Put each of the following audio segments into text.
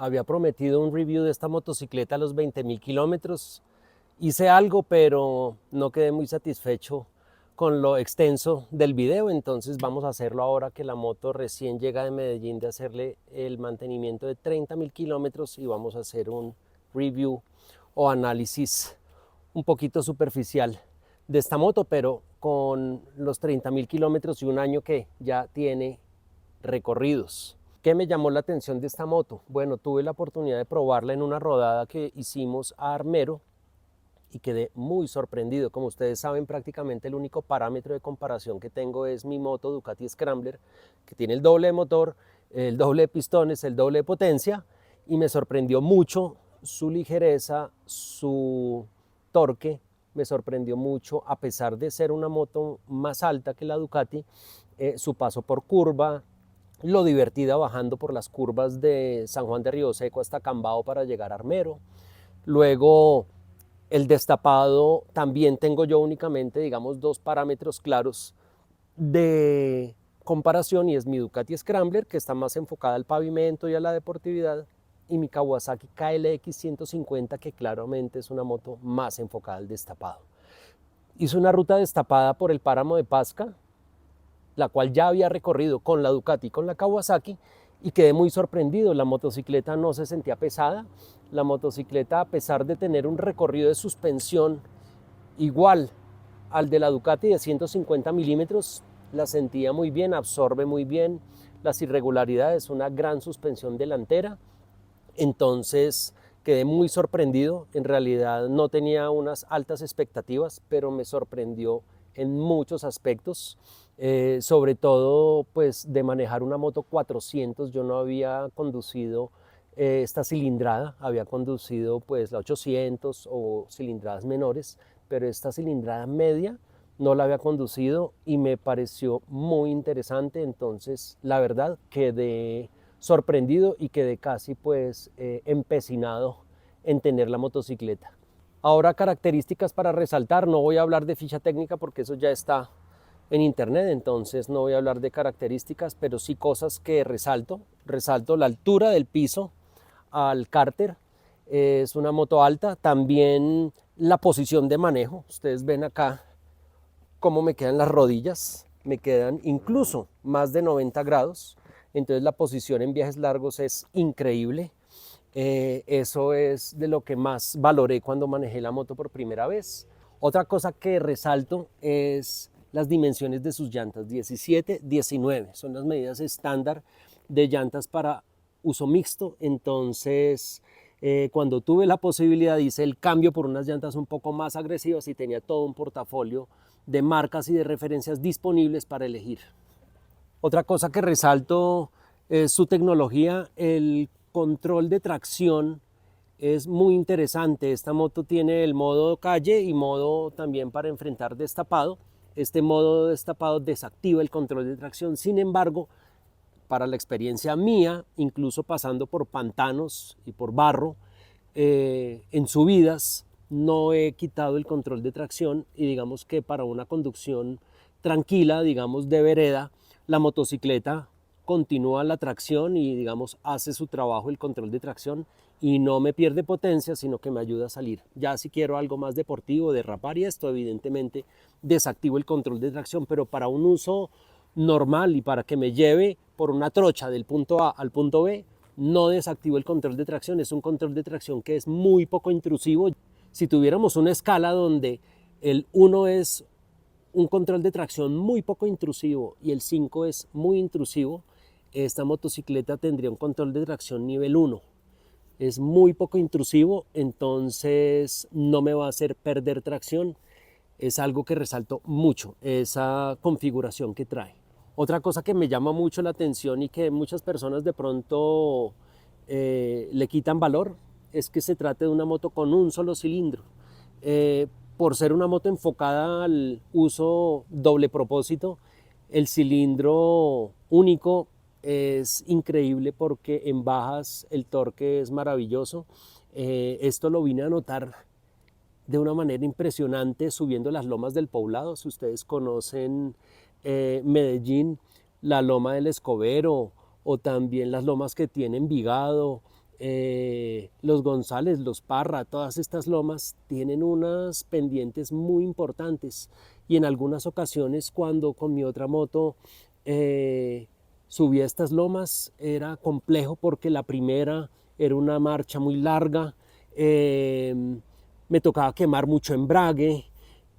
había prometido un review de esta motocicleta a los 20.000 kilómetros. Hice algo, pero no quedé muy satisfecho con lo extenso del video, entonces vamos a hacerlo ahora que la moto recién llega de Medellín de hacerle el mantenimiento de 30.000 kilómetros y vamos a hacer un review o análisis un poquito superficial de esta moto, pero con los 30.000 kilómetros y un año que ya tiene recorridos. ¿Qué me llamó la atención de esta moto? Bueno, tuve la oportunidad de probarla en una rodada que hicimos a Armero y quedé muy sorprendido. Como ustedes saben, prácticamente el único parámetro de comparación que tengo es mi moto Ducati Scrambler, que tiene el doble de motor, el doble de pistones, el doble de potencia, y me sorprendió mucho su ligereza, su torque, me sorprendió mucho, a pesar de ser una moto más alta que la Ducati, su paso por curva, lo divertida bajando por las curvas de San Juan de Río Seco hasta Cambao para llegar a Armero. Luego el destapado, también tengo yo únicamente, digamos, dos parámetros claros de comparación, y es mi Ducati Scrambler, que está más enfocada al pavimento y a la deportividad, y mi Kawasaki KLX 150, que claramente es una moto más enfocada al destapado. Hice una ruta destapada por el páramo de Pasca, la cual ya había recorrido con la Ducati y con la Kawasaki, y quedé muy sorprendido. La motocicleta no se sentía pesada. La motocicleta, a pesar de tener un recorrido de suspensión igual al de la Ducati de 150 milímetros, la sentía muy bien, absorbe muy bien las irregularidades, una gran suspensión delantera. Entonces quedé muy sorprendido. En realidad no tenía unas altas expectativas, pero me sorprendió en muchos aspectos, sobre todo pues de manejar una moto 400. Yo no había conducido esta cilindrada, había conducido pues la 800 o cilindradas menores, pero esta cilindrada media no la había conducido y me pareció muy interesante. Entonces la verdad quedé sorprendido y quedé casi pues empecinado en tener la motocicleta. Ahora, características para resaltar. No voy a hablar de ficha técnica porque eso ya está en internet, entonces no voy a hablar de características, pero sí cosas que resalto. Resalto la altura del piso al cárter, es una moto alta. También la posición de manejo. Ustedes ven acá cómo me quedan las rodillas, me quedan incluso más de 90 grados, entonces la posición en viajes largos es increíble. Eso es de lo que más valoré cuando manejé la moto por primera vez. Otra cosa que resalto es las dimensiones de sus llantas, 17-19, son las medidas estándar de llantas para uso mixto. Entonces cuando tuve la posibilidad hice el cambio por unas llantas un poco más agresivas y tenía todo un portafolio de marcas y de referencias disponibles para elegir. Otra cosa que resalto es su tecnología. El control de tracción es muy interesante. Esta moto tiene el modo calle y modo también para enfrentar destapado. Este modo destapado desactiva el control de tracción. Sin embargo, para la experiencia mía, incluso pasando por pantanos y por barro, en subidas, no he quitado el control de tracción, y digamos que para una conducción tranquila, digamos de vereda, la motocicleta continúa la tracción y digamos hace su trabajo el control de tracción y no me pierde potencia, sino que me ayuda a salir. Ya si quiero algo más deportivo, derrapar y esto, evidentemente desactivo el control de tracción, pero para un uso normal y para que me lleve por una trocha del punto A al punto B, no desactivo el control de tracción. Es un control de tracción que es muy poco intrusivo. Si tuviéramos una escala donde el 1 es un control de tracción muy poco intrusivo y el 5 es muy intrusivo, esta motocicleta tendría un control de tracción nivel 1. Es muy poco intrusivo, entonces no me va a hacer perder tracción. Es algo que resalto mucho, esa configuración que trae. Otra cosa que me llama mucho la atención y que muchas personas de pronto le quitan valor es que se trate de una moto con un solo cilindro. Por ser una moto enfocada al uso doble propósito, el cilindro único es increíble porque en bajas el torque es maravilloso. Esto lo vine a notar de una manera impresionante subiendo las lomas del Poblado. Si ustedes conocen Medellín, la loma del Escobero o también las lomas que tiene Envigado los González, los Parra, todas estas lomas tienen unas pendientes muy importantes y en algunas ocasiones cuando con mi otra moto subí a estas lomas era complejo porque la primera era una marcha muy larga, me tocaba quemar mucho embrague,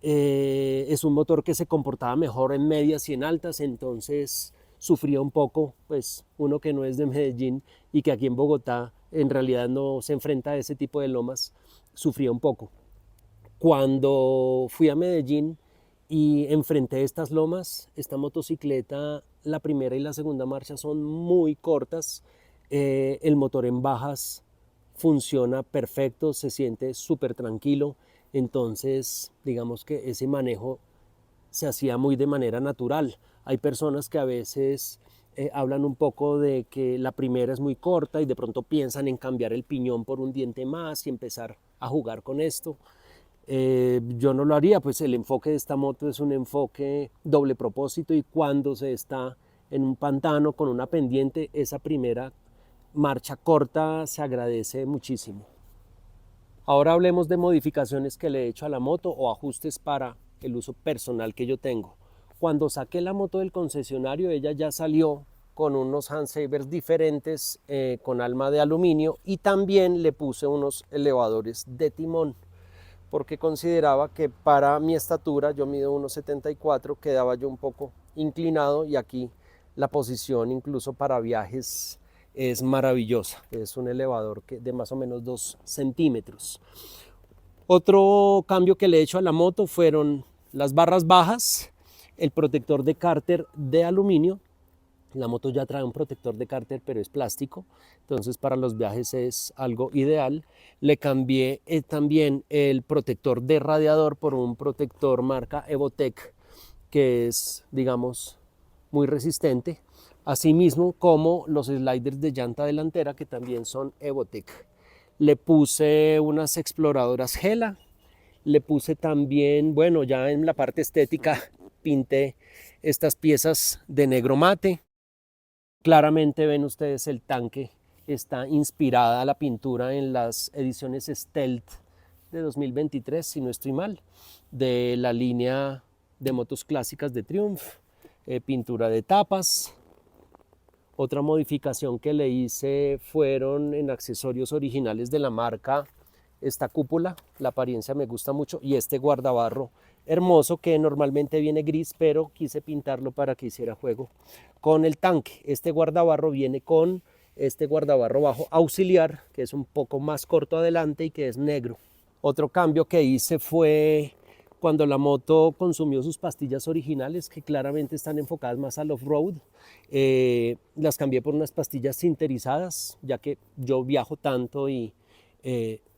es un motor que se comportaba mejor en medias y en altas, entonces sufría un poco, pues uno que no es de Medellín y que aquí en Bogotá en realidad no se enfrenta a ese tipo de lomas, sufría un poco. Cuando fui a Medellín y enfrenté estas lomas, esta motocicleta, la primera y la segunda marcha son muy cortas, el motor en bajas funciona perfecto, se siente súper tranquilo, entonces digamos que ese manejo se hacía muy de manera natural. Hay personas que a veces hablan un poco de que la primera es muy corta y de pronto piensan en cambiar el piñón por un diente más y empezar a jugar con esto. Yo no lo haría, pues el enfoque de esta moto es un enfoque doble propósito y cuando se está en un pantano con una pendiente, esa primera marcha corta se agradece muchísimo. Ahora hablemos de modificaciones que le he hecho a la moto o ajustes para el uso personal que yo tengo. Cuando saqué la moto del concesionario, ella ya salió con unos handsavers diferentes con alma de aluminio y también le puse unos elevadores de timón porque consideraba que para mi estatura, yo mido 1,74, quedaba yo un poco inclinado y aquí la posición incluso para viajes es maravillosa. Es un elevador de más o menos 2 centímetros. Otro cambio que le he hecho a la moto fueron las barras bajas, el protector de cárter de aluminio. La moto ya trae un protector de cárter, pero es plástico, entonces para los viajes es algo ideal. Le cambié también el protector de radiador por un protector marca Evotec, que es, digamos, muy resistente. Asimismo como los sliders de llanta delantera, que también son Evotec. Le puse unas exploradoras Gela. Le puse también, bueno, ya en la parte estética, pinté estas piezas de negro mate. Claramente ven ustedes el tanque, está inspirada la pintura en las ediciones Stealth de 2023, si no estoy mal, de la línea de motos clásicas de Triumph, pintura de tapas. Otra modificación que le hice fueron en accesorios originales de la marca esta cúpula, la apariencia me gusta mucho, y este guardabarro hermoso que normalmente viene gris, pero quise pintarlo para que hiciera juego con el tanque. Este guardabarro viene con este guardabarro bajo auxiliar, que es un poco más corto adelante y que es negro. Otro cambio que hice fue cuando la moto consumió sus pastillas originales, que claramente están enfocadas más al off-road, las cambié por unas pastillas sinterizadas, ya que yo viajo tanto y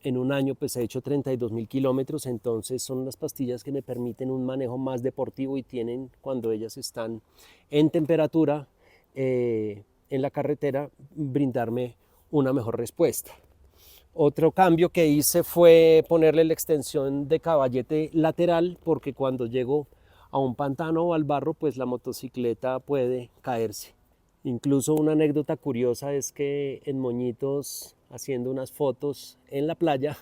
en un año pues he hecho 32.000 kilómetros, entonces son unas pastillas que me permiten un manejo más deportivo y tienen, cuando ellas están en temperatura en la carretera, brindarme una mejor respuesta. Otro cambio que hice fue ponerle la extensión de caballete lateral, porque cuando llego a un pantano o al barro, pues la motocicleta puede caerse. Incluso una anécdota curiosa es que en Moñitos, haciendo unas fotos en la playa,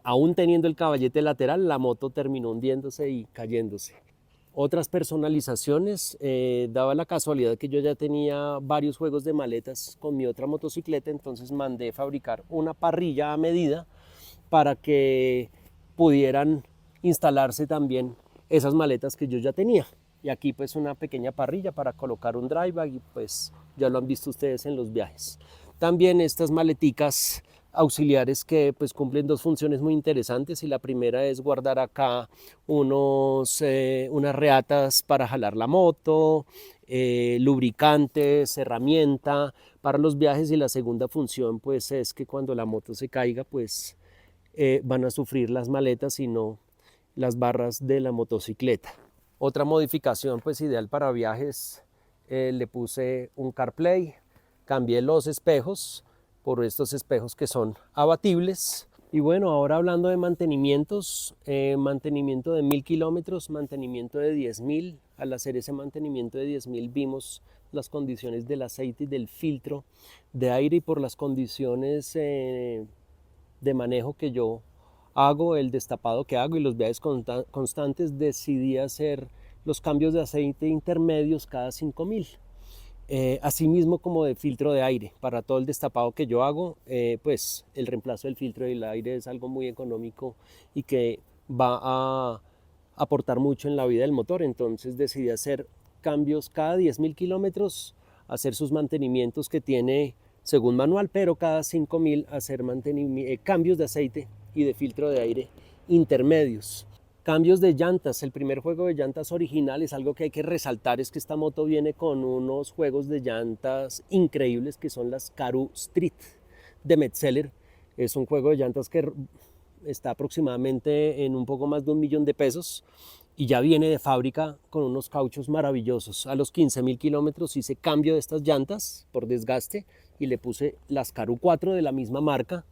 aún teniendo el caballete lateral, la moto terminó hundiéndose y cayéndose. Otras personalizaciones, daba la casualidad que yo ya tenía varios juegos de maletas con mi otra motocicleta, entonces mandé fabricar una parrilla a medida para que pudieran instalarse también esas maletas que yo ya tenía. Y aquí pues una pequeña parrilla para colocar un dry bag y pues ya lo han visto ustedes en los viajes. También estas maleticas auxiliares que pues cumplen dos funciones muy interesantes y la primera es guardar acá unas reatas para jalar la moto, lubricantes, herramienta para los viajes y la segunda función pues es que cuando la moto se caiga pues van a sufrir las maletas y no las barras de la motocicleta. Otra modificación pues ideal para viajes, le puse un CarPlay, cambié los espejos por estos espejos que son abatibles. Y bueno, ahora hablando de mantenimientos, mantenimiento de 1000 kilómetros, mantenimiento de 10.000, al hacer ese mantenimiento de 10.000 vimos las condiciones del aceite y del filtro de aire, y por las condiciones de manejo que yo hago, el destapado que hago y los viajes constantes, decidí hacer los cambios de aceite intermedios cada 5.000. Asimismo como de filtro de aire. Para todo el destapado que yo hago, pues el reemplazo del filtro del aire es algo muy económico y que va a aportar mucho en la vida del motor. Entonces decidí hacer cambios cada 10.000 kilómetros, hacer sus mantenimientos que tiene según manual, pero cada 5.000 hacer cambios de aceite y de filtro de aire intermedios. Cambios de llantas. El primer juego de llantas original es algo que hay que resaltar, es que esta moto viene con unos juegos de llantas increíbles que son las Karoo Street de Metzeler. Es un juego de llantas que está aproximadamente en un poco más de $1.000.000 y ya viene de fábrica con unos cauchos maravillosos. A los 15.000 kilómetros hice cambio de estas llantas por desgaste y le puse las Karoo 4 de la misma marca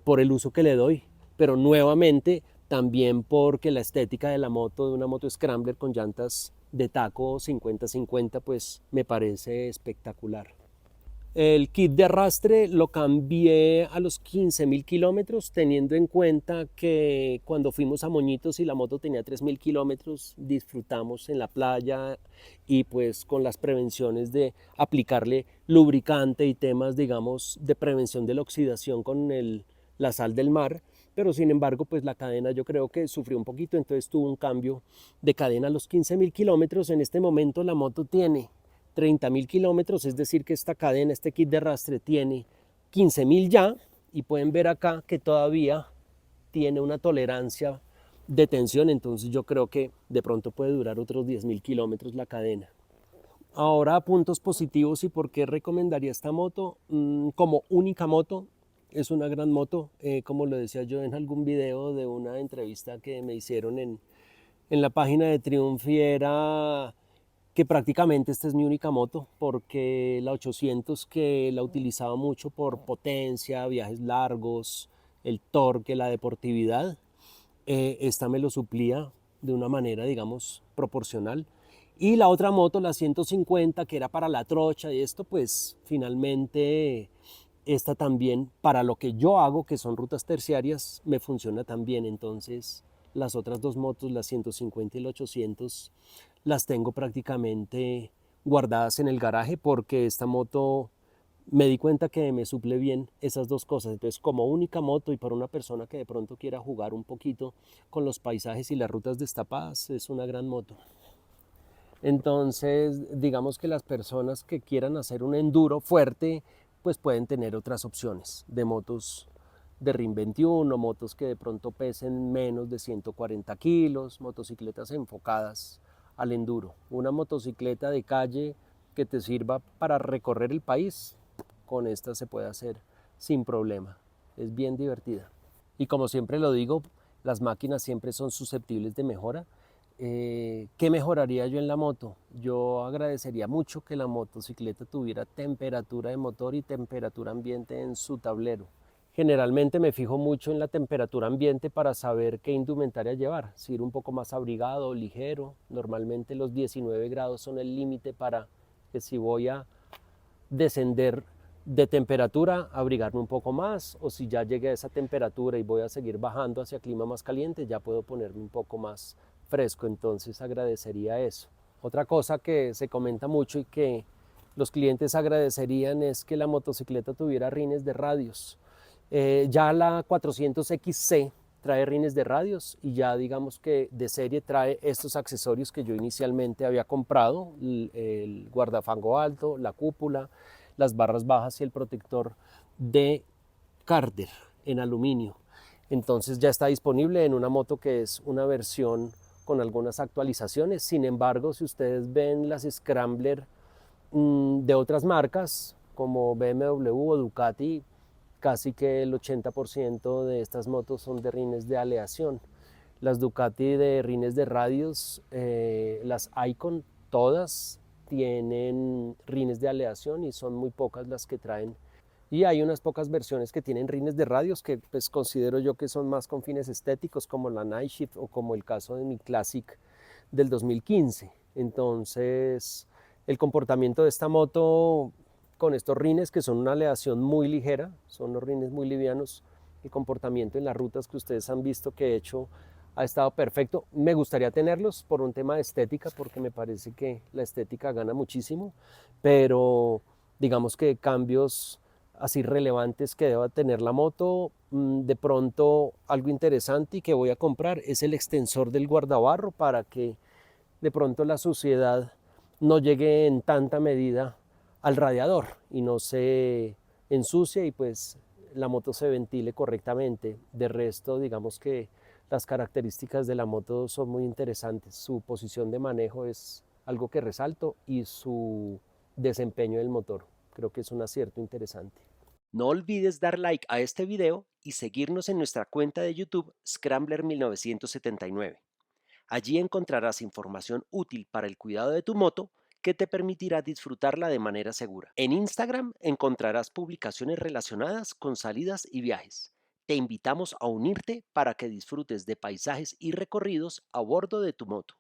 por el uso que le doy, pero nuevamente también porque la estética de la moto, de una moto scrambler con llantas de taco 50-50, pues me parece espectacular. El kit de arrastre lo cambié a los 15.000 kilómetros, teniendo en cuenta que cuando fuimos a Moñitos y la moto tenía 3.000 kilómetros, disfrutamos en la playa y pues con las prevenciones de aplicarle lubricante y temas, digamos, de prevención de la oxidación con la sal del mar. Pero sin embargo, pues la cadena yo creo que sufrió un poquito, entonces tuvo un cambio de cadena a los 15.000 kilómetros. En este momento la moto tiene 30.000 kilómetros, es decir que esta cadena, este kit de arrastre tiene 15.000 ya, y pueden ver acá que todavía tiene una tolerancia de tensión, entonces yo creo que de pronto puede durar otros 10.000 kilómetros la cadena. Ahora, puntos positivos y por qué recomendaría esta moto. Como única moto, es una gran moto, como lo decía yo en algún video de una entrevista que me hicieron en la página de Triunfi, era que prácticamente esta es mi única moto, porque la 800, que la utilizaba mucho por potencia, viajes largos, el torque, la deportividad, esta me lo suplía de una manera, digamos, proporcional. Y la otra moto, la 150, que era para la trocha y esto, pues finalmente esta también, para lo que yo hago, que son rutas terciarias, me funciona también. Entonces las otras dos motos, la 150 y la 800, las tengo prácticamente guardadas en el garaje, porque esta moto me di cuenta que me suple bien esas dos cosas. Entonces, como única moto y para una persona que de pronto quiera jugar un poquito con los paisajes y las rutas destapadas, es una gran moto. Entonces, digamos que las personas que quieran hacer un enduro fuerte, pues pueden tener otras opciones de motos de RIN 21, motos que de pronto pesen menos de 140 kilos, motocicletas enfocadas al enduro. Una motocicleta de calle que te sirva para recorrer el país, con esta se puede hacer sin problema. Es bien divertida. Y como siempre lo digo, las máquinas siempre son susceptibles de mejora. ¿Qué mejoraría yo en la moto? Yo agradecería mucho que la motocicleta tuviera temperatura de motor y temperatura ambiente en su tablero. Generalmente me fijo mucho en la temperatura ambiente para saber qué indumentaria llevar, si ir un poco más abrigado o ligero. Normalmente los 19 grados son el límite para que, si voy a descender de temperatura, abrigarme un poco más, o si ya llegué a esa temperatura y voy a seguir bajando hacia clima más caliente, ya puedo ponerme un poco más fresco. Entonces agradecería eso. Otra cosa que se comenta mucho y que los clientes agradecerían es que la motocicleta tuviera rines de radios. Ya la 400XC trae rines de radios y ya digamos que de serie trae estos accesorios que yo inicialmente había comprado, el guardafango alto, la cúpula, las barras bajas y el protector de cárter en aluminio. Entonces ya está disponible en una moto que es una versión con algunas actualizaciones. Sin embargo, si ustedes ven las Scrambler de otras marcas como BMW o Ducati, casi que el 80% de estas motos son de rines de aleación. Las Ducati de rines de radios, las Icon, todas tienen rines de aleación y son muy pocas las que traen. Y hay unas pocas versiones que tienen rines de radios que pues considero yo que son más con fines estéticos, como la Night Shift o como el caso de mi Classic del 2015. Entonces, el comportamiento de esta moto con estos rines, que son una aleación muy ligera, son los rines muy livianos, el comportamiento en las rutas que ustedes han visto que he hecho ha estado perfecto. Me gustaría tenerlos por un tema de estética, porque me parece que la estética gana muchísimo, pero digamos que cambios así relevantes que deba tener la moto, de pronto algo interesante y que voy a comprar es el extensor del guardabarro para que de pronto la suciedad no llegue en tanta medida al radiador y no se ensucie y pues la moto se ventile correctamente. De resto, digamos que las características de la moto son muy interesantes. Su posición de manejo es algo que resalto y su desempeño del motor. Creo que es un acierto interesante. No olvides dar like a este video y seguirnos en nuestra cuenta de YouTube Scrambler 1979. Allí encontrarás información útil para el cuidado de tu moto que te permitirá disfrutarla de manera segura. En Instagram encontrarás publicaciones relacionadas con salidas y viajes. Te invitamos a unirte para que disfrutes de paisajes y recorridos a bordo de tu moto.